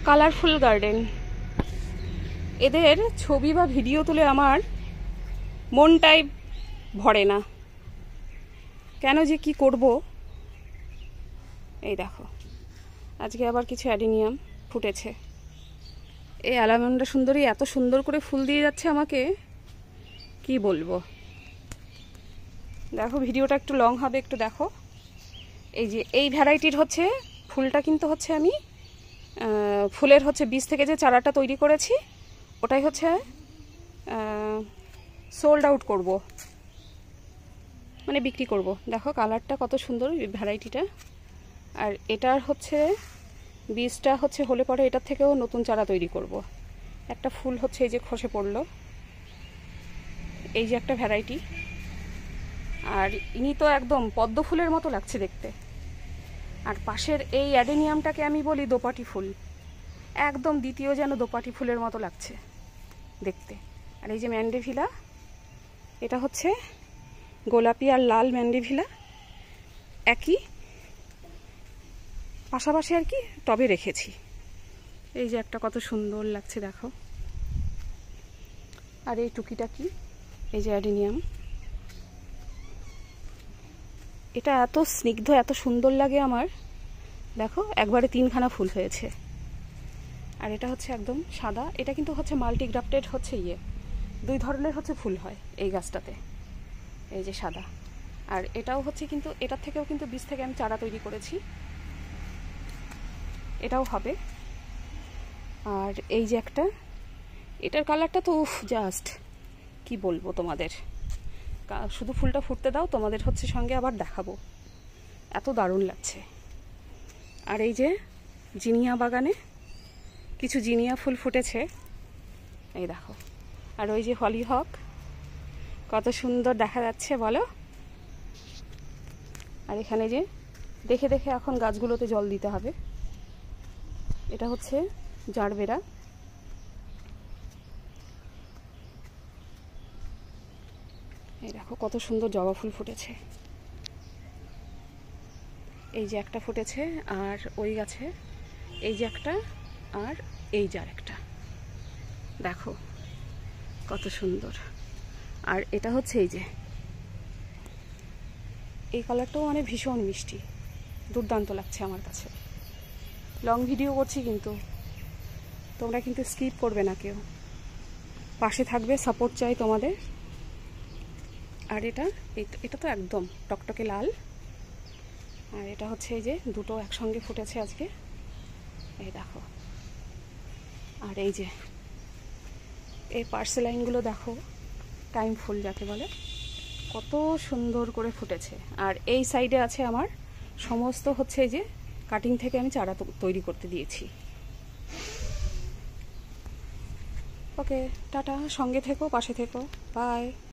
Colourful garden. এদের ছবি বা ভিডিও তুলে আমার মনটাই ভরে না, কেন যে কি করব। এই দেখো, আজকে আবার কিছু অ্যাডিনিয়াম ফুটেছে। এই অ্যালামন্ডা সুন্দরী এত সুন্দর করে ফুল দিয়ে যাচ্ছে আমাকে, কি বলবো। দেখো, ভিডিওটা একটু লং হবে, একটু দেখো। এই যে এই ভ্যারাইটির হচ্ছে ফুলটা, কিন্তু হচ্ছে আমি ফুলের হচ্ছে বীজ থেকে যে চারাটা তৈরি করেছি, ওটাই হচ্ছে সোল্ড আউট করব, মানে বিক্রি করব। দেখো কালারটা কত সুন্দর ভ্যারাইটিটা। আর এটার হচ্ছে বীজটা হচ্ছে হলে পরে এটার থেকেও নতুন চারা তৈরি করব। একটা ফুল হচ্ছে এই যে খসে পড়লো, এই যে একটা ভ্যারাইটি। আর ইনি তো একদম পদ্ম ফুলের মতো লাগছে দেখতে। আর পাশের এই অ্যাডেনিয়ামটাকে আমি বলি দোপাটি ফুল, একদম দ্বিতীয় যেন দোপাটি ফুলের মতো লাগছে দেখতে। আর এই যে ম্যান্ডেভিলা, এটা হচ্ছে গোলাপি আর লাল ম্যান্ডেভিলা, একই পাশাপাশি আর কি টবে রেখেছি। এই যে একটা কত সুন্দর লাগছে দেখো। আর এই টুকিটা কি, এই যে অ্যাডেনিয়াম, এটা এত স্নিগ্ধ, এত সুন্দর লাগে আমার। দেখো একবারে 3খানা ফুল হয়েছে। আর এটা হচ্ছে একদম সাদা, এটা কিন্তু হচ্ছে মাল্টিগ্রাফটেড হচ্ছে 2 ধরনের হচ্ছে ফুল হয় এই গাছটাতে। এই যে সাদা, আর এটাও হচ্ছে কিন্তু এটার থেকেও কিন্তু বীজ থেকে আমি চারা তৈরি করেছি, এটাও হবে। আর এই যে একটা, এটার কালারটা তো উফ, জাস্ট কি বলবো তোমাদের। শুধু ফুলটা ফুটতে দাও, তোমাদের হচ্ছে সঙ্গে আবার দেখাবো, এত দারুণ লাগছে। আর এই যে জিনিয়া বাগানে কিছু জিনিয়া ফুল ফুটেছে, এই দেখো। আর ওই যে হলিহক, কত সুন্দর দেখা যাচ্ছে বলো। আর এখানে যে দেখে দেখে এখন গাছগুলোতে জল দিতে হবে। এটা হচ্ছে জারবেরা, এই দেখো কত সুন্দর জবা ফুল ফুটেছে। এই যে একটা ফুটেছে, আর ওই গাছে এই যে একটা, আর এই যে আরেকটা, দেখো কত সুন্দর। আর এটা হচ্ছে এই যে এই কালারটাও মানে ভীষণ মিষ্টি, দুর্দান্ত লাগছে আমার কাছে। লং ভিডিও করছি কিন্তু তোমরা কিন্তু স্কিপ করবে না কেউ, পাশে থাকবে, সাপোর্ট চাই তোমাদের। আর এটা তো একদম টকটকে লাল। আর এটা হচ্ছে এই যে দুটো একসঙ্গে ফুটেছে আজকে, এই দেখো। আর এই যে এই পার্সেলাইনগুলো দেখো, টাইম ফুল যাকে বলে, কত সুন্দর করে ফুটেছে। আর এই সাইডে আছে আমার সমস্ত হচ্ছে এই যে কাটিং থেকে আমি চারা তৈরি করতে দিয়েছি। ওকে, টাটা, সঙ্গে থেকো, পাশে থেকো, বাই।